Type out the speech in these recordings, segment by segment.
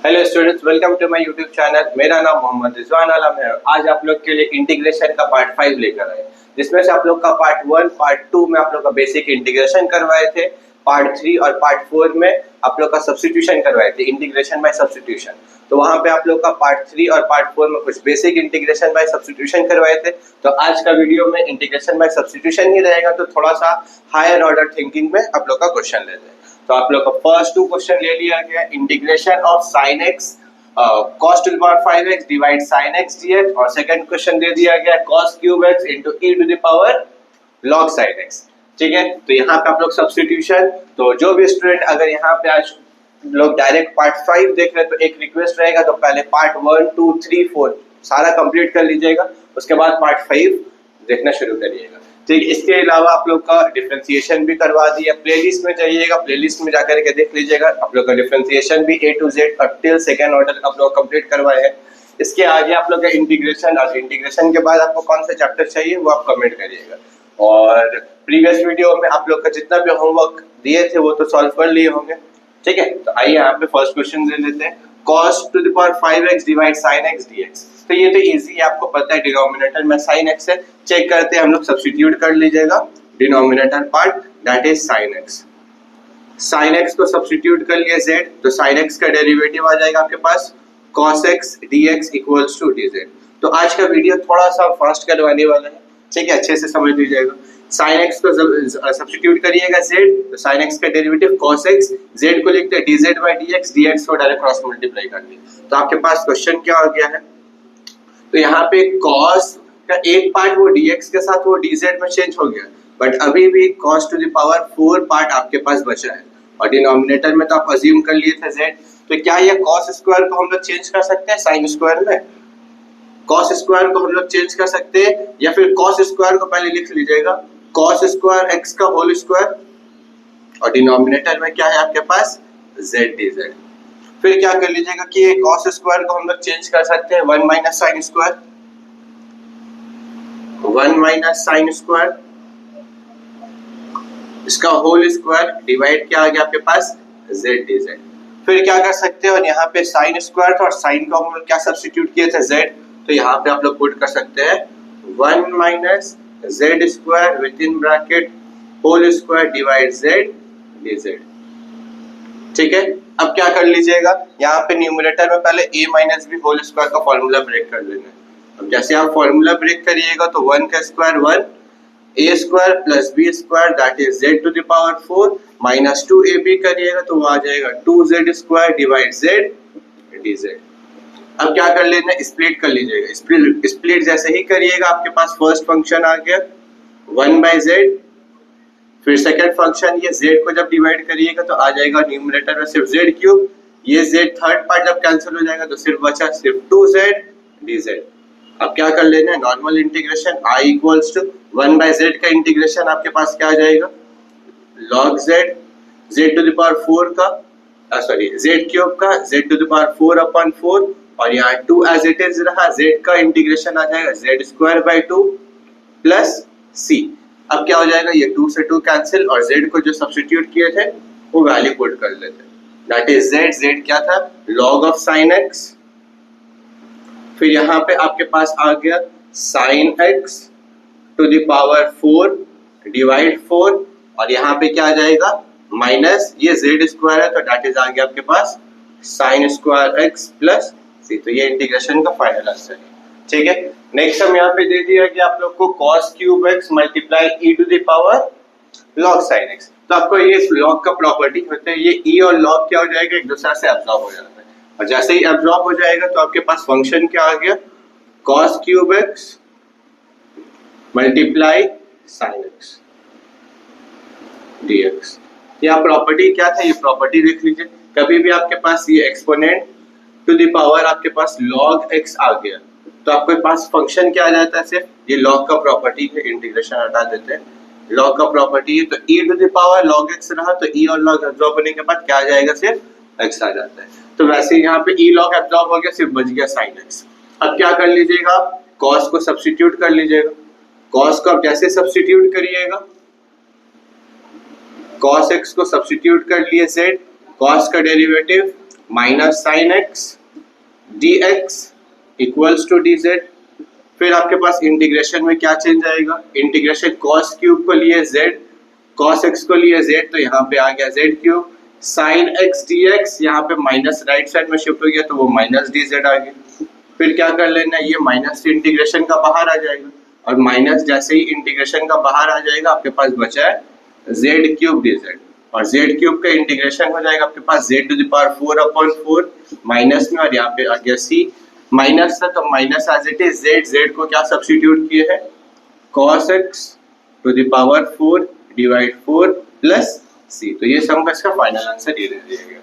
Hello students, welcome to my YouTube channel. मेरा नाम मोहम्मद रिजवान आलम है। आज आप लोग के लिए इंटीग्रेशन का पार्ट 5 लेकर आए, जिसमें से आप लोग का पार्ट 1 पार्ट 2 में आप लोग का बेसिक इंटीग्रेशन करवाए थे, पार्ट 3 और पार्ट 4 में आप लोग का सब्स्टिट्यूशन करवाए थे, इंटीग्रेशन बाय सब्स्टिट्यूशन। तो वहां पे आप लोग का पार्ट 3 और पार्ट 4 में कुछ बेसिक इंटीग्रेशन बाय सब्स्टिट्यूशन करवाए थे। तो आज का वीडियो में इंटीग्रेशन बाय सब्स्टिट्यूशन ही रहेगा, तो थोड़ा सा हायर ऑर्डर थिंकिंग में आप लोग का क्वेश्चन लेते हैं। तो आप लोग का फर्स्ट 2 क्वेश्चन ले लिया गया, integration of sine x cos to the power 5x divide sin x dx, और सेकंड क्वेश्चन दे दिया गया cos cube x into e to the power log sin x। ठीक है, तो यहाँ पे आप लोग सब्स्टिट्यूशन, तो जो भी स्टूडेंट अगर यहाँ पे आज लोग डायरेक्ट पार्ट 5 देख रहे हैं तो एक रिक्वेस्ट रहेगा, तो पहले पार्ट 1 2 3 4 सारा कंप्लीट कर लीजिएगा, उसके बाद पार्ट 5 देखना शुरू करिएगा। ठीक, इसके अलावा आप लोग का डिफरेंशिएशन भी करवा दिया, प्लेलिस्ट में जाइएगा, प्लेलिस्ट में जाकर के देख लीजिएगा, आप लोग का डिफरेंशिएशन भी A to Z अब टिल सेकंड ऑर्डर आप लोग कंप्लीट करवाए हैं। इसके आगे आप लोग का इंटीग्रेशन, और इंटीग्रेशन के बाद आपको कौन सा चैप्टर चाहिए वो आप कमेंट करिएगा। और प्रीवियस वीडियो में आप लोग का जितना भी होमवर्क दिए थे वो तो सॉल्व कर लिए होंगे। ठीक है, तो आइए यहाँ पे फर्स्ट क्वेश्चन ले लेते हैं, cos to the power 5x divide sin x dx। तो ये तो इजी है, आपको पता है डिनोमिनेटर में sin x है, चेक करते हैं हम लोग, सब्स्टिट्यूट कर लीजिएगा denominator part, that is sin x। sin x को सब्स्टिट्यूट कर लिया z, तो sin x का डेरिवेटिव आ जाएगा आपके पास cos x dx equals to dz। तो आज का वीडियो थोड़ा सा फास्ट करवाने वाला है, ठीक है, अच्छे से समझ लीजिएगा। sin x को सब्स्टिट्यूट करिएगा z, तो sin x का डेरिवेटिव cos x, z को लिखते हैं dz by dx, dx को डायरेक्ट क्रॉस मल्टीप्लाई कर दिया। तो आपके पास क्वेश्चन क्या हो गया है, तो यहाँ पे cos का एक पार्ट वो dx के साथ वो dz में चेंज हो गया, बट अभी भी cos to the power 4 part आपके पास बचा है, और डिनोमिनेटर में तो आप अज्यूम कर लिए थे z। तो क्या ये cos स्क्वायर को हम लोग चेंज कर सकते हैं sin स्क्वायर में? cos स्क्वायर को हम लोग चेंज कर सकते हैं, या फिर cos स्क्वायर को पहले लिख लीजिएगा cos स्क्वायर x का होल स्क्वायर, और डिनोमिनेटर में क्या है आपके पास z dz। फिर क्या कर लीजिएगा कि ये cos स्क्वायर को हम लोग चेंज कर सकते हैं 1 minus sin square, 1 minus sin square, इसका होल स्क्वायर डिवाइड क्या आ गया आपके पास z dz। फिर क्या कर सकते हैं, और यहाँ पे sin स्क्वायर था और sin को हम लोग क्या सब्स्टिट्यूट किए थे z, तो यहाँ पे आप लोग पुट कर सकते हैं 1 minus z square with in bracket whole square divide z dz। ठीक है, अब क्या कर लीजिएगा, यहाँ पे न्यूमरेटर में पहले a minus B whole square का फॉर्मूला ब्रेक कर लेना है। अब जैसे आप फॉर्मूला ब्रेक करिएगा तो 1 का square 1, a square plus b square that is z to the power 4 minus 2ab करिएगा तो वो आ जाएगा 2z square divide z dz। अब क्या कर लेना है, स्प्लिट कर लीजिएगा, स्प्लिट जैसे ही करिएगा आपके पास फर्स्ट फंक्शन आ गया 1 बाय z, फिर सेकंड फंक्शन ये z को जब डिवाइड करिएगा तो आ जाएगा न्यूमरेटर में सिर्फ z क्यूब, ये z थर्ड पार्ट जब कैंसिल हो जाएगा तो सिर्फ बचा सिर्फ 2z dz। अब क्या कर लेना है, normal integration i equals to 1 by z का इंटीग्रेशन आपके पास क्या आ जाएगा log z to the power 4 का सॉरी z क्यूब का z to the power 4 upon 4, और यहाँ 2 एज इट इज रहा, z का इंटीग्रेशन आ जाएगा z square by 2 plus c। अब क्या हो जाएगा, ये 2 से 2 कैंसिल, और z को जो सब्स्टिट्यूट किए थे वो वैल्यू पुट कर लेते हैं, दैट इज z क्या था log ऑफ sin x। फिर यहाँ पे आपके पास आ गया sin x to the power 4 divide 4, और यहाँ पे क्या आ जाएगा माइनस ये z स्क्वायर है तो दैट इज आ गया आपके पास sin square x plus c। तो ये इंटीग्रेशन का फाइनल आंसर है। ठीक है, नेक्स्ट हम यहाँ पे दे दिया कि आप लोग को cos cube x multiply e to the power log sin x। तो आपको ये log का प्रॉपर्टी होता है, ये e और log क्या हो जाएगा एक दूसरे से एब्जॉर्ब हो जाता है, और जैसे ही एब्जॉर्ब हो जाएगा तो आपके पास फंक्शन क्या आ गया cos cube x multiply sin x dx। यहाँ प्रॉपर्टी क्या था, ये प्रॉपर्टी देख लीजिए, कभी भी आपके पास ये एक्सपोनेंट टू द पावर आपके पास log x आ गया तो आपके पास फंक्शन क्या आ जाता है, सिर्फ ये log का प्रॉपर्टी है, इंटीग्रेशन हटा देते हैं, log का प्रॉपर्टी है तो e to the power log x रहा, तो e और log एब्जॉर्ब होने के बाद क्या आ जाएगा, सिर्फ x आ जाता है। तो वैसे यहाँ पे e log एब्जॉर्ब हो गया, सिर्फ बच गया sin x। अब क्या कर लीजिएगा, cos को सब्स्टिट्यूट कर लीजिएगा, cos को आप जैसे सब्स्टिट्यूट करिएगा, cos x को सब्स्टिट्यूट कर लिए z, cos का derivative minus sine x d x equals to d z. फिर आपके पास इंटीग्रेशन में क्या चेंज आएगा, इंटीग्रेशन कॉस क्यूब को लिए जेड, कॉस एक्स को लिए जेड, तो यहाँ पे आ गया Z cube. Sign x d x यहाँ पे माइनस राइट साइड में शिफ्ट हो गया तो वो माइनस डी जेड आ गया। फिर क्या कर लेना, ये माइनस इंटीग्रेशन का बाहर आ जाएगा और माइनस जैसे ही इंटीग्रेशन का बाहर आ जाएगा आपके पास बचा है जेड क्यूब डी जेड, और जेड क्यूब का इंटीग्रेशन हो जाएगा आपके पास Z to the power 4/4 minus में, और यहाँ पे आ गया सी माइनस था तो minus as it is Z, Z को क्या सब्स्टिट्यूट किए हैं cos x to the power 4 divide 4 plus C. तो ये सम का इसका फाइनल आंसर ये दे दिया गया।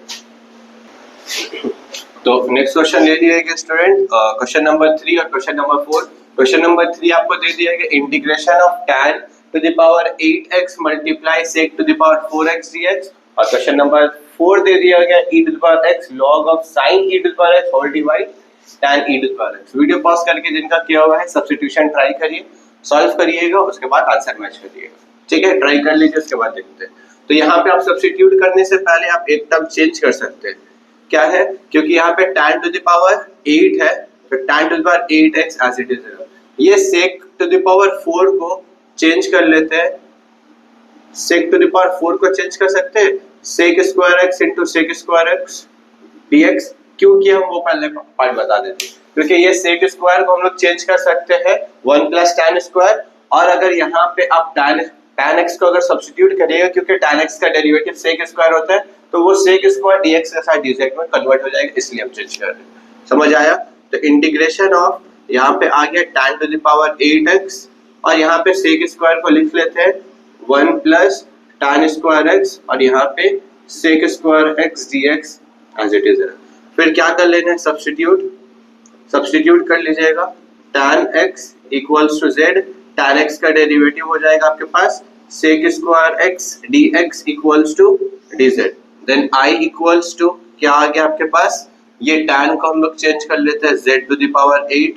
तो नेक्स्ट क्वेश्चन ले लिया गया स्टूडेंट, क्वेश्चन नंबर 3 और क्वेश्चन नंबर 4। क्वेश्चन नंबर 3 आपको दे दिया गया integration of tan to the power 8x multiply sec to the power 4x dx, और क्वेश्चन नंबर 4 दे दिया गया e to the power x log of sin e to the power x whole divide tan e to the power x। Video pause करके जिनका किया हुआ है substitution try करिए, सॉल्व करिएगा, उसके बाद आंसर मैच करिएगा, ठीक है, ट्राई कर लीजिए, उसके बाद देखते हैं। तो यहाँ पे आप सब्स्टिट्यूट करने से पहले आप एक टर्म चेंज कर सकते हैं, क्या है, क्योंकि यहाँ पे tan टू द पावर 8 है तो tan to the power 8x as it is है। ये sec टू द पावर 4 को चेंज कर लेते हैं, sec टू द पावर 4 को चेंज कर सकते हैं sec square x into sec square x dx। क्यों किया हम वो पहले पार्ट बता देते हैं, क्योंकि ये sec स्क्वायर को हम लोग चेंज कर सकते हैं 1 प्लस tan स्क्वायर, और अगर यहाँ पे आप tan x को अगर सब्स्टिट्यूट करिएगा, क्योंकि tan x का डेरिवेटिव sec स्क्वायर होता है, तो वो sec स्क्वायर dx के साथ dz में कन्वर्ट हो जाएगा, इसलिए हम चेंज कर रहे हैं। समझ आया? तो इंटीग्रेशन ऑफ यहाँ पे आ गया tan to the power 8x, और यहाँ पे sec स्क्वायर को लिख लेते हैं 1 प्लस tan स्क्वायर x, और यहाँ पे sec square x dx as it is है। फिर क्या कर लेना है, सब्स्टिट्यूट कर लीजिएगा, tan x equals to z, tan x का डेरिवेटिव हो जाएगा आपके पास sec square x dx equals to dz। Then I equals to क्या आ गया आपके पास, ये tan को हम लोग चेंज कर लेते हैं z टू द पावर 8,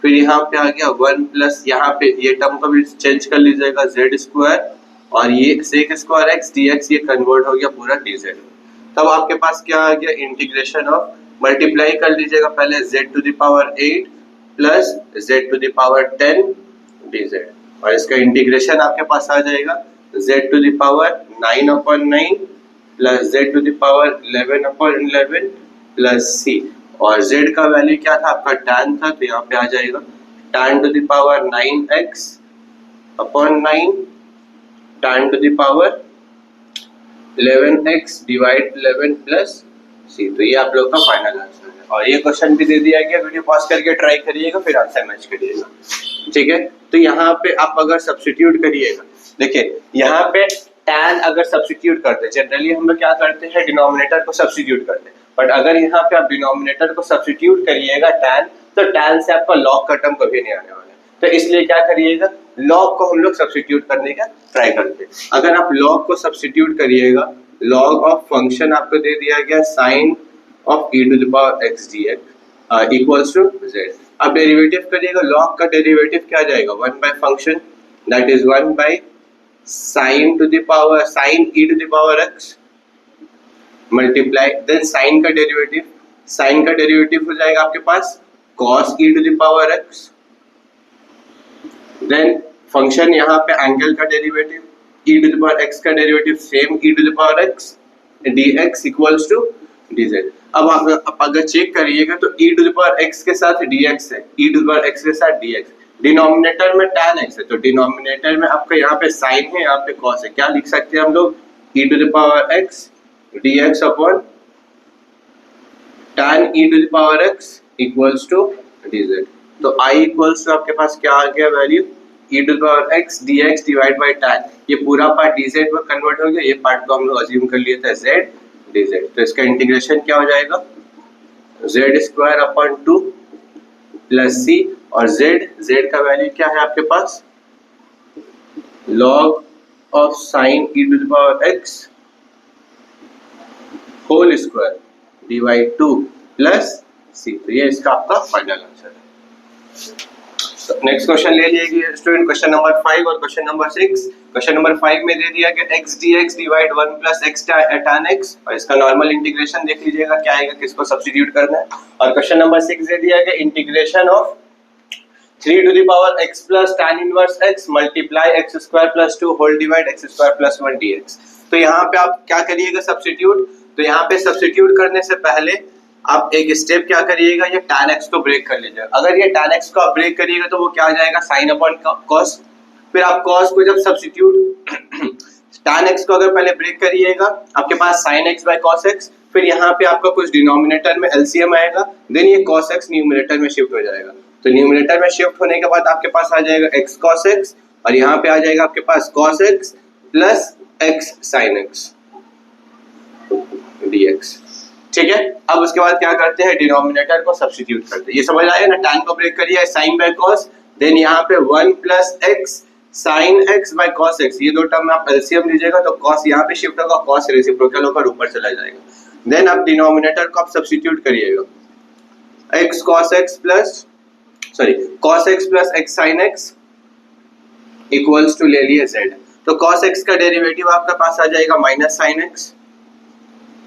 फिर यहाँ पे आ गया 1 प्लस, यहाँ पे ये टर्म को भी चेंज कर लीजिएगा z स्क्वायर, और ये sec स्क्वायर x dx ये कन्वर्ट हो गया पूरा dz। तब आपके पास क्या आ गया, इंटीग्रेशन ऑफ, मल्टीप्लाई कर लीजिएगा पहले z to the power 8 plus z to the power 10 dz, और इसका इंटीग्रेशन आपके पास आ जाएगा z to the power 9/9 plus z to the power 11/11 plus c, और z का वैल्यू क्या था आपका tan था, तो यहाँ पे आ जाएगा tan to the power 9x/9 tan to the power 11x divide 11 plus c। तो ये आप लोग का फाइनल आंसर है, और ये क्वेश्चन भी दे दिया गया, वीडियो पॉज करके ट्राई करिएगा, फिर आंसर मैच करिएगा, ठीक है। तो यहाँ पे आप अगर सब्स्टिट्यूट करिएगा, देखिए यहाँ पे tan अगर सब्स्टिट्यूट करते हैं, जनरली हम लोग क्या करते हैं डिनोमिनेटर को सब्स्टिट्यूट करते हैं, बट अगर यहाँ पे आप डिनोमिनेटर को सब्स्टिट्यूट करिएगा tan, तो tan से आपका log का टर्म कभी नहीं आने वाला है, तो इसलिए क्या करिएगा log को हम लोग सब्स्टिट्यूट करने का ट्राई करते हैं। अगर आप log को सब्स्टिट्यूट करिएगा, log ऑफ फंक्शन आपको दे दिया गया sin of e to the power x dx equals to z। अब डेरिवेटिव करिएगा, log का डेरिवेटिव क्या जाएगा 1 by function that is 1 by sin to the power sin e to the power x multiply, then sin का derivative हो जाएगा आपके पास cos e to the power x, then function यहाँ पे एंगल का derivative e to the power x का derivative same e to the power x dx equals to dz। अब आप अगर चेक करिएगा तो e to the power x के साथ dx है, e to the power x के साथ dx, डिनोमिनेटर में tan x है, तो डिनोमिनेटर में आपका यहाँ पे sin है, यहाँ पे cos है, क्या लिख सकते हैं हम लोग e to the power x dx upon tan e to the power x equals to dz। तो I इक्वल्स टू आपके पास क्या आ गया value e to the power x dx divide by tan, ये पूरा पार्ट dz में convert हो गया, ये पार्ट को हम लोग अज्यूम कर लिए थे z dz, तो इसका इंटीग्रेशन क्या हो जाएगा z square upon 2 plus c, और z का वैल्यू क्या है आपके पास log of sin e to the power x whole square divide 2 plus c। तो ये इसका आपका फाइनल आंसर है। नेक्स्ट क्वेश्चन ले लीजिए स्टूडेंट, क्वेश्चन नंबर 5 और क्वेश्चन नंबर 6। क्वेश्चन नंबर 5 में दे दिया कि x dx divide 1 plus x tan x, और इसका नॉर्मल इंटीग्रेशन देख लीजिएगा क्या आएगा, किसको सब्स्टिट्यूट करना है। और क्वेश्चन नंबर 6 दे दिया कि integration of 3 to the power x plus tan inverse x multiply x square plus 2 whole divide x square plus 1 dx। तो यहाँ पे आप क्या करिएगा सब्स्टिट्यूट, तो यहाँ पे सब्स्टिट्यूट करने से पहले आप एक स्टेप क्या करिएगा, ये tan x को ब्रेक कर लीजिएगा। अगर ये tan x को आप ब्रेक करिएगा तो वो क्या आ जाएगा, sin अपॉन cos। फिर आप cos को जब सब्स्टिट्यूट tan x को अगर पहले ब्रेक करिएगा, आपके पास sin x by cos x, फिर यहाँ पे आपका कुछ डिनोमिनेटर में एलसीएम आएगा, देन ये cos x न्यूमरेटर में शिफ्ट हो जाएगा। तो न्यूमरेटर में शिफ्ट होने के बाद आपके पास आ जाएगा x cos x, और यहाँ पे आ जाएगा आपके पास cos x plus x sin x dx। ठीक है, अब उसके बाद क्या करते हैं, डिनोमिनेटर को सब्स्टिट्यूट करते हैं। ये समझ आया ना, tan को ब्रेक करिए sin बाय cos, देन यहाँ पे 1 plus x sin x by cos x, ये दो टर्म में आप एलसीएम लीजिएगा तो cos यहाँ पे शिफ्ट होगा, cos रेसिप्रोकल होकर ऊपर चला जाएगा। देन अब डिनोमिनेटर को आप सब्स्टिट्यूट करिएगा, x cos x plus cos x plus x sin x equals to ले लिए z। तो cos x का डेरिवेटिव आपका पास आ जाएगा minus sin x,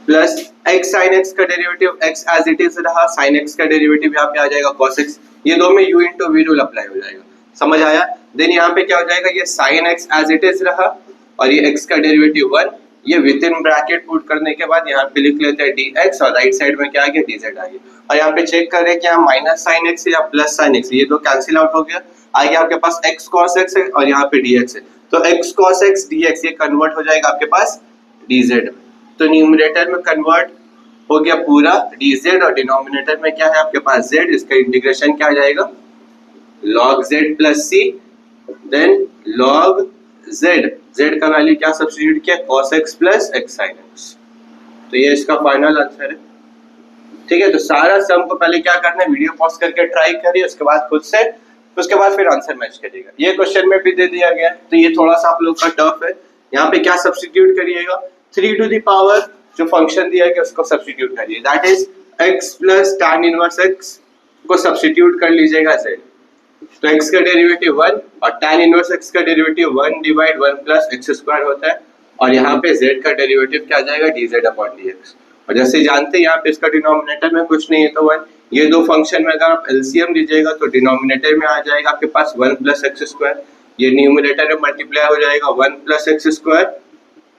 plus x sin x का derivative x as it is रहा, sin x का डेरिवेटिव यहाँ पे आ जाएगा cos x, ये दो में u into v rule apply हो जाएगा। समझ आया। देन यहाँ पे क्या हो जाएगा, ये sin x as it is रहा, और ये x का डेरिवेटिव 1, ये विद इन ब्रैकेट पुट करने के बाद यहाँ पे लिख लेते हैं dx, और राइट साइड में क्या आ गया, dz आ गया। और यहाँ पे चेक कर रहे हैं कि यहाँ माइनस sin x या प्लस sin x, ये दो कैंसिल आउट हो गया, आ गया आपके पास x cos x है और यहाँ पे dx है। तो x cos x dx ये कन्वर्ट हो जाएगा आपके पास dz में। तो न्यूमरेटर में कन्वर्ट हो गया पूरा dz, और डिनोमिनेटर में क्या है आपके पास z, इसका इंटीग्रेशन क्या आ जाएगा, log z plus c, then log z का वैल्यू क्या सब्स्टिट्यूट किया, cos x plus x sin x। तो ये इसका फाइनल आंसर है। ठीक है, तो सारा सम को पहले क्या करना है, वीडियो पॉज करके ट्राई करिए, उसके बाद खुद से, उसके बाद फिर आंसर मैच करिएगा। ये क्वेश्चन में भी दे दिया गया, तो ये थोड़ा सा आप लोग का टफ है। यहाँ पे क्या सब्स्टिट्यूट करिएगा, 3 टू द पावर जो फंक्शन दिया है उसको सब्स्टिट्यूट करिए, that is x plus tan inverse x को सब्स्टिट्यूट कर लीजिएगा z। तो x का डेरिवेटिव 1 और tan इनवर्स x का derivative 1 divide 1 plus x square होता है, और यहाँ पे z का डेरिवेटिव क्या आ जाएगा, dz अपॉन dx। और जैसे जानते हैं यहाँ पे इसका डिनोमिनेटर में कुछ नहीं है तो 1, ये दो फंक्शन में अगर आप एलसीएम लीजिएगा तो डिनोमिनेटर में आ जाएगा आपके पास 1 प्लस x स्क्वायर, ये न्यूमरेटर में मल्टीप्लाई हो जाएगा 1 प्लस x स्क्वायर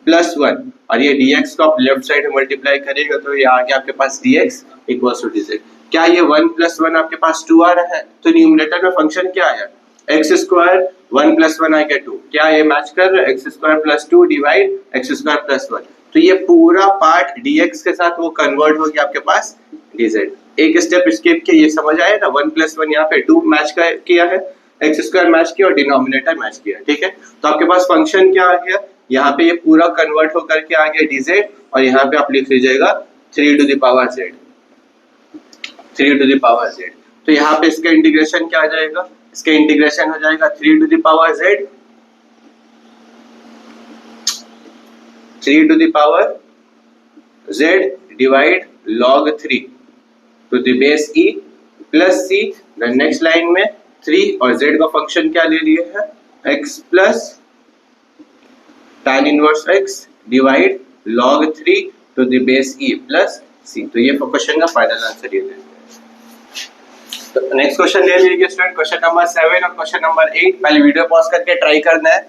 प्लस 1, और ये dx को आप लेफ्ट साइड में मल्टीप्लाई करेगा तो ये आ गया आपके पास dx इक्वल्स टू dz। क्या ये 1 प्लस 1 आपके पास 2 आ रहा है, तो न्यूमरेटर में फंक्शन क्या है, x स्क्वायर 1 प्लस 1 आ गया 2, क्या ये मैच कर रहा है, x square plus 2 divide x square plus 1। तो ये पूरा पार्ट dx के साथ वो कन्वर्ट हो गया आपके पास dz। एक स्टेप स्किप किया, ये समझ आया ना, 1 प्लस 1 यहाँ पे 2 मैच किया है, x स्क्वायर मैच किया और डिनोमिनेटर मैच किया। ठीक है, तो आपके पास फंक्शन क्या आ गया, यहाँ पे ये पूरा कन्वर्ट होकर के आ गया dz, और यहाँ पे आप लिख लीजिएगा 3 to the power z, 3 to the power z। तो यहाँ पे इसका इंटीग्रेशन क्या आ जाएगा, इसका इंटीग्रेशन हो जाएगा 3 to the power z, 3 to the power z divide log 3 to the base e plus c। Then next line में 3 और z का फंक्शन क्या ले लिए है, x plus tan inverse x divide log 3 to the base e plus c। तो ये question का फाइनल आंसर ये है। तो नेक्स्ट क्वेश्चन ले लीजिए स्टूडेंट, क्वेश्चन नंबर 7 और क्वेश्चन नंबर 8। पहले वीडियो पॉज करके ट्राई करना है,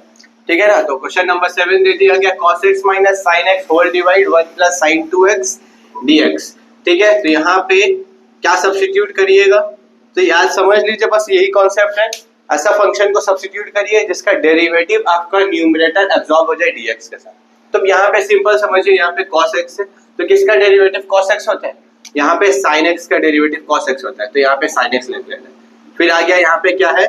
ठीक है ना। तो क्वेश्चन नंबर 7 दे दिया गया cos x minus sin x whole divide 1 plus sin 2x dx। ठीक है, तो यहाँ पे क्या सब्स्टिट्यूट करिएगा, तो याद समझ लीजिए, बस यही कॉन्सेप्ट है। ऐसा फंक्शन को सब्स्टिट्यूट करिए जिसका डेरिवेटिव आपका न्यूमरेटर एब्जॉर्ब हो जाए dx के साथ। तो यहाँ पे सिंपल समझिए, यहाँ पे cos x है तो किसका डेरिवेटिव cos x होता है, यहाँ पे sin x का डेरिवेटिव cos x होता है, तो यहाँ पे sin x लेते हैं। फिर आ गया यहाँ पे क्या है,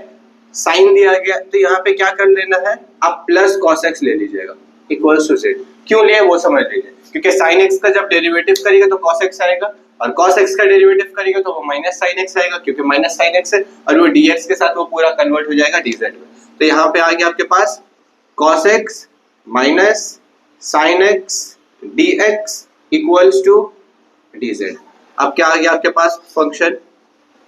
sin दिया गया, तो यहाँ पे क्या कर लेना है, आप प्लस cos x ले लीजिएगा इक्वल्स टू z। क्यों लिए वो समझ लीजिए, क्योंकि sin x का जब डेरिवेटिव करेगा तो cos x आएगा, और cos x का डेरिवेटिव करेगा तो वो माइनस sin x आएगा, क्योंकि माइनस sin x है, और वो dx के साथ वो पूरा कन्वर्ट हो जाएगा dz में। तो यहाँ पे आ गया आपके पास cos x minus sin x dx equals to dz। अब क्या आ गया आपके पास फंक्शन,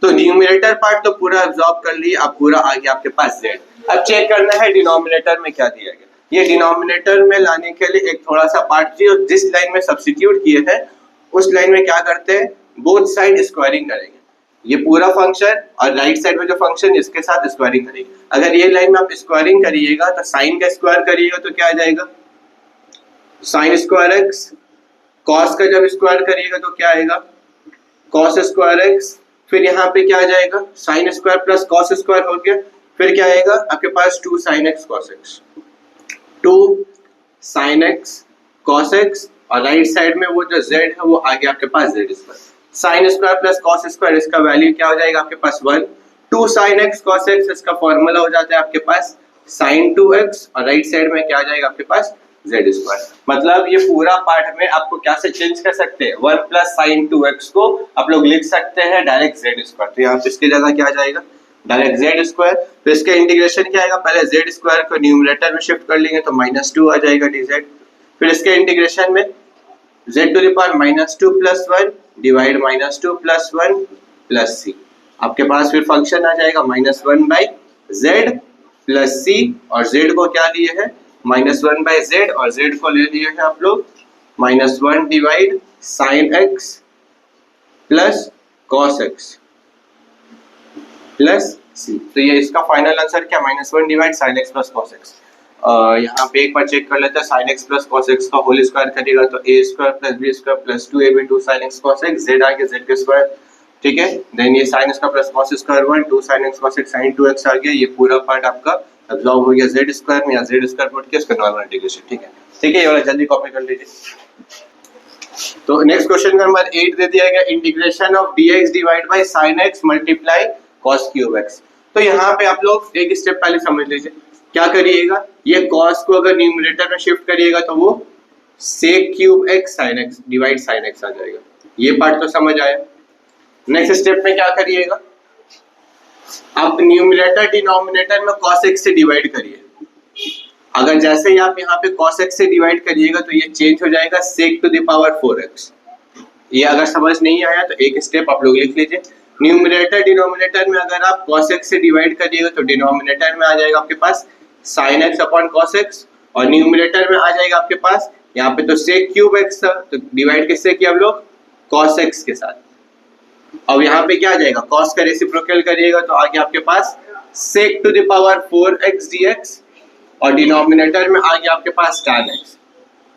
तो न्यूमरेटर पार्ट तो पूरा एब्जॉर्ब कर लिया, अब पूरा आ गया आपके पास z। अब चेक करना है डिनोमिनेटर में क्या दिया गया। ये डिनोमिनेटर में लाने के लिए एक थोड़ा सा पार्ट जो जिस लाइन में सब्स्टिट्यूट किए हैं उस लाइन में क्या करते हैं, बोथ साइड स्क्वायरिंग करेंगे। ये पूरा फंक्शन और राइट साइड में जो फंक्शन इसके साथ स्क्वायरिंग करेंगे। अगर ये लाइन में आप स्क्वायरिंग करिएगा तो साइन का स्क्वायर करिएगा तो क्या आ जाएगा, साइन स्क्वायर एक्स। कॉस का जब स्क्वायर करिएगा तो क्या आएगा, कॉस स्क्वायर एक्स। फिर यहाँ पे क्या आ जाएगा, sine square plus cos square हो गया। फिर क्या आएगा आपके पास 2 sin x cos x, 2 sin x cos x, और राइट साइड में वो जो z है वो आ गया आपके पास z square. Sine square plus cos square इसका वैल्यू क्या हो जाएगा आपके पास 1। 2 sin x cos x इसका फॉर्मूला हो जाता है आपके पास sin 2x, और राइट साइड में क्या आ जाएगा आपके पास z स्क्वायर। मतलब ये पूरा पार्ट में आपको क्या से चेंज कर सकते हैं, 1 प्लस साइन 2x को आप लोग लिख सकते हैं डायरेक्ट z स्क्वायर। तो यहाँ पे इसकी जगह क्या आ जाएगा, डायरेक्ट z स्क्वायर। तो इसका इंटीग्रेशन क्या आएगा, पहले z स्क्वायर को न्यूमरेटर में शिफ्ट कर लेंगे तो -2 आ जाएगा dz। फिर इसके इंटीग्रेशन में z to the power -2 + 1 divide -2 + 1 + c। आपके पास फिर फंक्शन आ जाएगा -1/z + c, और z को क्या लिए है -1/z, और z को ले लिए हैं आप लोग -1 divide sin x plus cos x plus c। तो ये इसका फाइनल आंसर क्या, -1 divide sin x plus cos x। यहाँ पे एक बार चेक कर लेते हैं, sin x plus cos x का होल स्क्वायर करिएगा तो a square plus b square plus 2ab 2 sin x cos x, z आ गया z के स्क्वायर, ठीक है। देन ये sin x का plus cos square 1, 2 sin x cos x sin 2x आ गया। ये पूरा पार्ट आपका एब्जॉर्ब हो गया z स्क्वायर में, या z स्क्वायर पुट के इसका नॉर्मल इंटीग्रेशन, ठीक है। ठीक है, ये वाला जल्दी कॉपी कर लीजिए। तो नेक्स्ट क्वेश्चन नंबर 8 दे दिया गया, integration of dx divide bye sin x multiply cos cube x। तो यहाँ पे आप लोग एक स्टेप पहले समझ लीजिए, क्या करिएगा, ये cos को अगर न्यूमरेटर में शिफ्ट करिएगा तो वो sec cube x sin x divide sin x आ जाएगा। ये पार्ट तो समझ आया। नेक्स्ट स्टेप में क्या करिएगा, आप न्यूमरेटर डिनोमिनेटर में cos x से डिवाइड करिए। अगर जैसे ही आप यहाँ पे cos x से डिवाइड करिएगा तो ये चेंज हो जाएगा sec to the power 4x। ये अगर समझ नहीं आया तो एक स्टेप आप लोग लिख लीजिए, न्यूमरेटर डिनोमिनेटर में अगर आप cos x से डिवाइड करिएगा तो डिनोमिनेटर में आ जाएगा आपके पास sin x upon cos x, और न्यूमरेटर में आ जाएगा आपके पास यहाँ पे तो sec क्यूब x था, तो डिवाइड किससे किया हम लोग, cos x के साथ। अब यहाँ पे क्या आ जाएगा, cos का रेसिप्रोकल करिएगा तो आगे आपके पास sec to the power 4x dx, और डिनोमिनेटर में आ गया आपके पास tan x।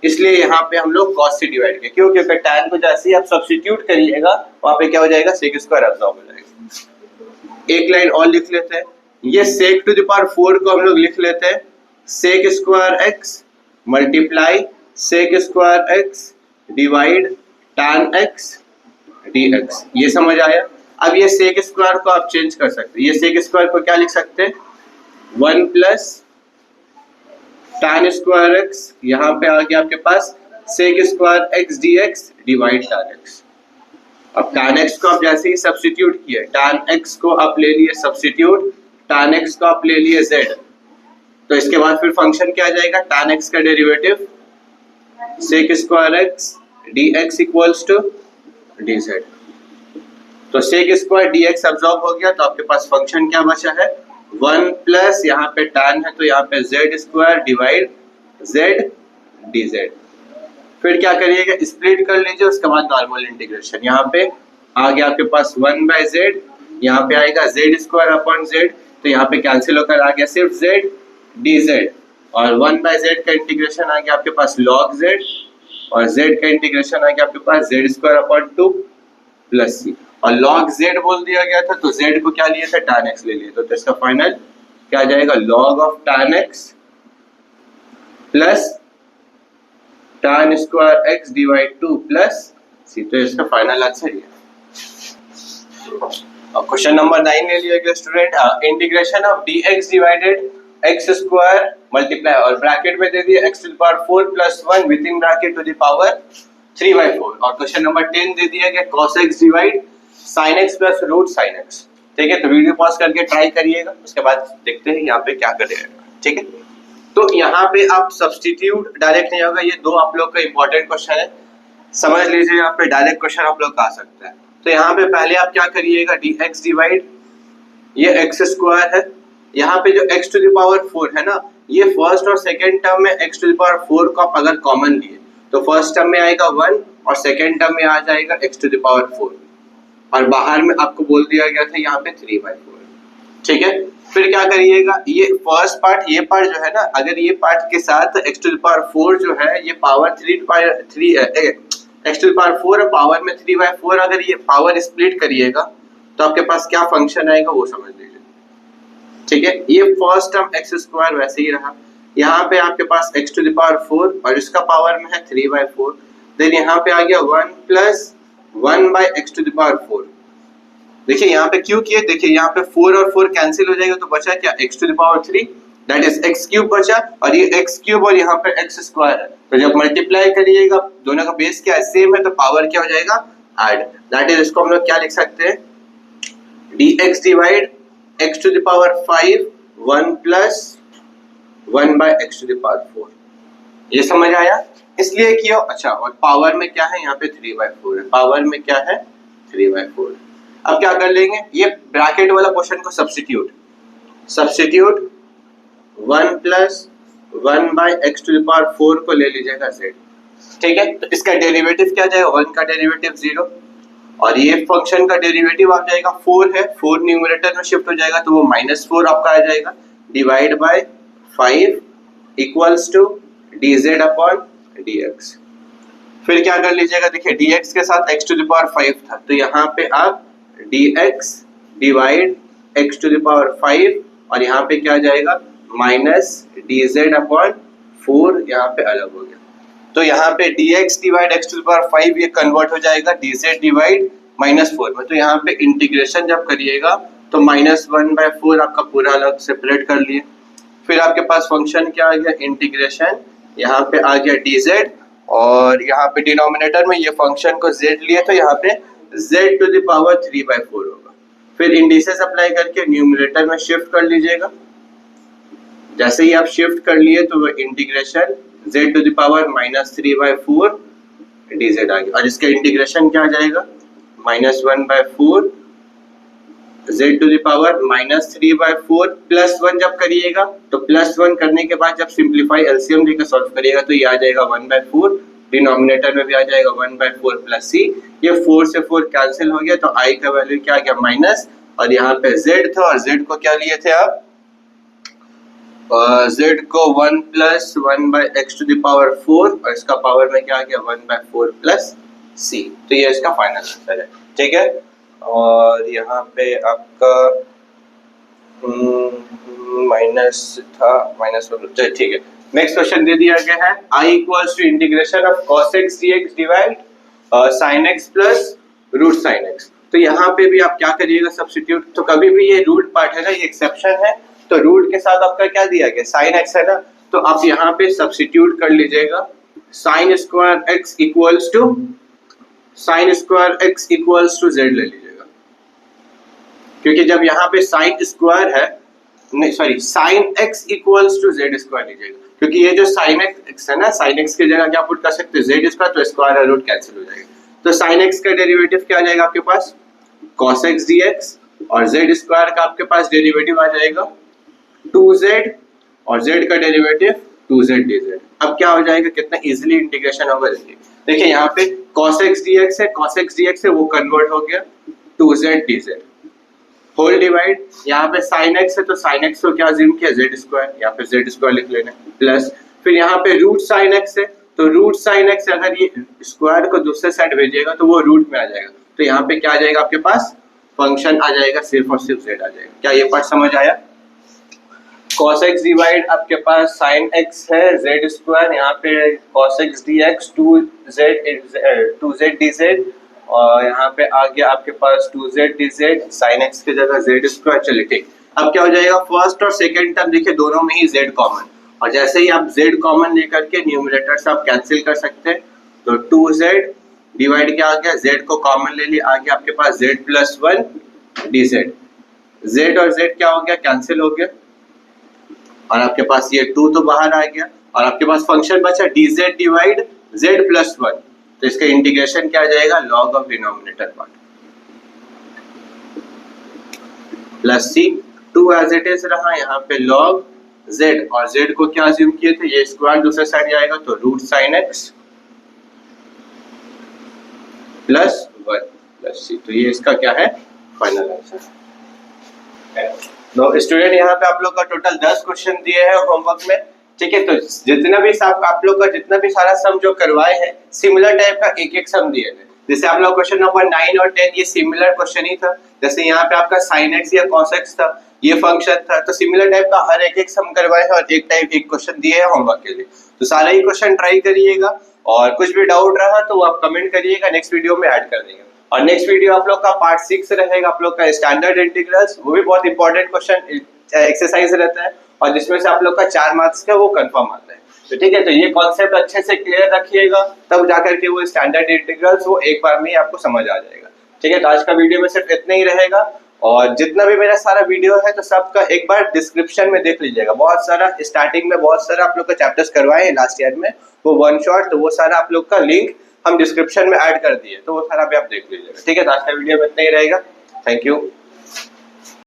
इसलिए यहाँ पे हम लोग cos से डिवाइड किया, क्यों, क्योंकि tan को जैसे ही आप सब्स्टिट्यूट करिएगा वहां पे क्या हो जाएगा, sec स्क्वायर एब्जॉर्ब हो जाएगा। एक लाइन और लिख लेते हैं, ये sec टू द पावर 4 को हम लोग लिख लेते हैं sec square x multiply sec square x divide tan x dx। ये समझ आया। अब ये sec स्क्वायर को आप चेंज कर सकते हैं, ये sec स्क्वायर को क्या लिख सकते हैं, 1 प्लस tan स्क्वायर x, यहाँ पे आ गया आपके पास sec square x dx divide tan x। अब tan x को आप जैसे ही सब्स्टिट्यूट किए, tan x को आप ले लिए सब्स्टिट्यूट, tan x को आप ले लिए z, तो इसके बाद फिर फंक्शन क्या आ जाएगा, tan x का derivative sec square x dx equals to dz। तो sec स्क्वायर dx एब्जॉर्ब हो गया, तो आपके पास फंक्शन क्या बचा है, 1 प्लस यहाँ पे tan है तो यहाँ पे z square divide z dz। फिर क्या करिएगा, स्प्लिट कर लीजिए, उसके बाद नॉर्मल इंटीग्रेशन। यहाँ पे आ गया आपके पास 1/z, यहाँ पे आएगा z स्क्वायर अपॉन z, तो यहाँ पे कैंसिल होकर आ गया सिर्फ z dz, और 1/z का इंटीग्रेशन आ गया आपके पास log z, और z का इंटीग्रेशन आ गया आपके पास z square upon 2 plus c, और log z बोल दिया गया था तो z को क्या लिए थे, tan x ले लिए, तो इसका फाइनल क्या आ जाएगा, log of tan x plus tan square x divide 2 plus c। तो इसका फाइनल आंसर ये। क्वेश्चन नंबर 9 ले लिया गया student, integration of dx divided x square multiply, और ब्रैकेट में दे दिया x to the power 4 plus 1 with in bracket to the power 3/4, और क्वेश्चन नंबर 10 दे दिया गया cos x divide sin x plus root sin x। ठीक है, तो वीडियो पॉज करके ट्राई करिएगा, उसके बाद देखते हैं यहाँ पे क्या करेगा। ठीक है, तो यहाँ पे आप सब्स्टिट्यूट डायरेक्ट नहीं होगा, ये दो आप लोग का इंपॉर्टेंट क्वेश्चन है, समझ लीजिए। यहाँ पे डायरेक्ट क्वेश्चन आप लोग का आ सकता है, तो यहाँ पे पहले आप क्या करिएगा, dx डिवाइड ये x स्क्वायर है, यहाँ पे जो x टू द पावर 4 है ना, ये फर्स्ट और सेकंड टर्म में x टू द पावर 4 को आप अगर कॉमन लिए तो फर्स्ट टर्म में आएगा 1 और सेकंड टर्म में आ जाएगा x टू द पावर 4 और बाहर में आपको बोल दिया गया था यहाँ पे 3/4। ठीक है, फिर क्या करिएगा, ये फर्स्ट पार्ट, ये पार्ट जो है ना, अगर ये पार्ट के साथ x टू द पावर 4 जो है ये power 3 x to the power 4 और पावर में 3/4 अगर ये पावर स्प्लिट करिएगा तो आपके पास क्या फंक्शन आएगा वो समझ लीजिए। ठीक है, ये फर्स्ट टर्म x स्क्वायर वैसे ही रहा, यहाँ पे आपके पास x टू द पावर 4 और इसका पावर में है 3/4, देन यहाँ पे आ गया 1 plus 1/x to the power 4। देखिए यहाँ पे क्यों किए, देखिए यहाँ पे 4 और 4 कैंसिल हो जाएगा तो बचा क्या, x to the power 3 that is x cube बचा, और ये x क्यूब और यहाँ पे x स्क्वायर है, तो जब मल्टीप्लाई करिएगा दोनों का बेस क्या है, सेम है, तो पावर क्या हो जाएगा, ऐड, दैट इज इसको हम लोग क्या लिख सकते हैं, dx divide x to the power 5 1 plus 1/x to the power 4। ये समझ आया, इसलिए किया। अच्छा, और पावर में क्या है, यहाँ पे 3/4 है, पावर में क्या है 3/4। अब क्या कर लेंगे, ये ब्रैकेट वाला क्वेश्चन को substitute 1 plus 1/x to the power 4 को ले लीजिएगा z। ठीक है, तो इसका डेरिवेटिव क्या जाएगा, 1 का डेरिवेटिव 0 और ये फंक्शन का डेरिवेटिव आ जाएगा 4 है, 4 न्यूमरेटर में शिफ्ट हो जाएगा तो वो -4 आपका आ जाएगा, divide by 5 equals to dz upon dx। फिर क्या कर लीजिएगा, देखिए dx के साथ x टू द पावर 5 था तो यहाँ पे आप dx divide x to the power 5 और यहाँ पे क्या जाएगा माइनस dz अपॉन 4, यहाँ पे अलग हो गया, तो यहाँ पे dx divide x to the power 5 ये कन्वर्ट हो जाएगा dz डिवाइड -4 में, तो यहाँ पे इंटीग्रेशन जब करिएगा तो -1/4 आपका पूरा अलग सेपरेट कर लिए। फिर आपके पास फंक्शन क्या आ गया, इंटीग्रेशन, यहाँ पे आ गया dz और यहाँ पे डिनोमिनेटर में ये फंक्शन को z लिए तो यहाँ पे z टू द पावर 3/4 होगा। फिर इंडिसेस अप्लाई करके न्यूमरेटर में शिफ्ट कर लीजिएगा, जैसे ही आप शिफ्ट कर लिए तो वो integration z to the power -3/4 dz आ गया और इसका इंटीग्रेशन क्या आ जाएगा, -1/4 z टू द पावर -3/4 +1 जब करिएगा तो +1 करने के बाद जब सिंप्लीफाई एलसीएम लेकर सॉल्व करिएगा तो ये आ जाएगा 1/4, डिनोमिनेटर में भी आ जाएगा 1/4 प्लस c, ये 4 से 4 कैंसिल हो गया तो i का वैल्यू क्या आ गया माइनस, और यहाँ पे z था और z को क्या लिए थे आप, z को 1 plus 1/x to the power 4 और इसका पावर में क्या आ गया 1/4 प्लस c, तो ये इसका फाइनल आंसर है। ठीक है, और यहाँ पे आपका माइनस था, -1, ठीक है। नेक्स्ट क्वेश्चन दे दिया गया है I equals to integration of cos x dx divide sin x plus root sin x। तो यहाँ पे भी आप क्या करिएगा सब्स्टिट्यूट, तो कभी भी ये रूट पार्ट है ना, ये एक्सेप्शन है, तो रूट के साथ आपका क्या दिया गया sin x है ना, तो आप यहाँ पे सब्स्टिट्यूट कर लीजिएगा sin square x equals to z ले लीजिएगा, क्योंकि जब यहाँ पे sin स्क्वायर है, नहीं sorry sin x equals to z square लीजिएगा, क्योंकि ये जो sin x है ना, sin x की जगह क्या पुट कर सकते हैं z स्क्वायर, तो स्क्वायर और रूट कैंसिल हो जाएगा, तो sin x का डेरिवेटिव क्या आ जाएगा आपके पास cos x dx और z स्क्वायर का आपके पास डेरिवेटिव आ जाएगा 2z और z का डेरिवेटिव 2z dz। अब क्या हो जाएगा, कितना इजीली इंटीग्रेशन होगा, देखिए यहाँ पे cos x dx है, cos x dx है वो कन्वर्ट हो गया 2z dz होल डिवाइड, यहाँ पे sin x है तो sin x को क्या अज्यूम किया z स्क्वायर, यहाँ पे z स्क्वायर लिख लेना प्लस, फिर यहाँ पे रूट sin x है तो रूट sin x अगर ये स्क्वायर को दूसरे साइड भेजिएगा तो वो रूट में आ जाएगा, तो यहाँ पे क्या आ जाएगा आपके पास फंक्शन आ जाएगा सिर्फ और सिर्फ z आ जाएगा। क्या ये पार्ट समझ आया, cos x डिवाइड आपके पास sin x है z स्क्वायर, यहाँ पे cos x dx 2z dz और यहाँ पे आ गया आपके पास 2z dz, sin x की जगह z स्क्वायर। चलिए ठीक, अब क्या हो जाएगा, फर्स्ट और सेकंड टर्म देखिए दोनों में ही z कॉमन, और जैसे ही आप z कॉमन लेकर के न्यूमरेटर से आप कैंसिल कर सकते हैं, तो 2z डिवाइड क्या आ गया, z को कॉमन ले लिया, आ गया आपके पास z प्लस 1 dz, z और z क्या हो गया कैंसिल हो गया और आपके पास ये 2 तो बाहर आ गया और आपके पास फंक्शन बचा dz डिवाइड z प्लस 1, तो इसका इंटीग्रेशन क्या आ जाएगा log of denominator part. Plus C, 2 as it is रहा, यहाँ पे log z, और z को क्या अज्यूम किए थे, ये स्क्वायर दूसरे साइड जाएगा तो root sine x plus 1 plus C. तो ये इसका क्या है, फाइनल आंसर। तो स्टूडेंट यहाँ पे आप लोग का टोटल 10 क्वेश्चन दिए हैं होमवर्क में, ठीक है। तो जितना भी आप लोग का जितना भी सारा सम जो करवाए हैं, सिमिलर टाइप का एक एक सम दिए थे। जैसे आप लोग क्वेश्चन नंबर 9 और 10 ये सिमिलर क्वेश्चन ही था। जैसे यहाँ पे आपका sin x या cos x था, ये फंक्शन था, तो सिमिलर टाइप का हर एक एक सम करवाए हैं और एक टाइप एक क्वेश्चन दिए हैं होमवर्क के लिए। तो सारे ही क्वेश्चन ट्राई करिएगा, और कुछ भी डाउट रहा तो आप कमेंट करिएगा, नेक्स्ट वीडियो में ऐड कर देंगे। और नेक्स्ट वीडियो आप लोग का पार्ट 6 रहेगा, आप लोग का स्टैंडर्ड इंटीग्रल्स, वो भी बहुत इंपॉर्टेंट क्वेश्चन एक्सरसाइज रहता है, और जिसमें से आप लोग का 4 मार्क्स का वो कंफर्म आता है। तो ठीक है, तो ये कॉन्सेप्ट अच्छे से क्लियर रखिएगा, तब जाकर के वो स्टैंडर्ड इंटीग्रल्स वो एक बार में ही आपको समझ आ जाएगा। ठीक है, तो आज का वीडियो में सिर्फ इतना ही रहेगा, और जितना भी मेरा सारा वीडियो है तो सबका एक बार डिस्क्रिप्शन में देख लीजिएगा। बहुत सारा स्टार्टिंग में बहुत सारा आप लोग का चैप्टर्स करवाए हैं लास्ट ईयर में, वो वन शॉट, तो वो सारा आप लोग का लिंक हम डिस्क्रिप्शन में ऐड कर दिए, तो वो सारा भी आप देख लीजिएगा। ठीक है, तो आज का वीडियो में इतना ही रहेगा। Thank you.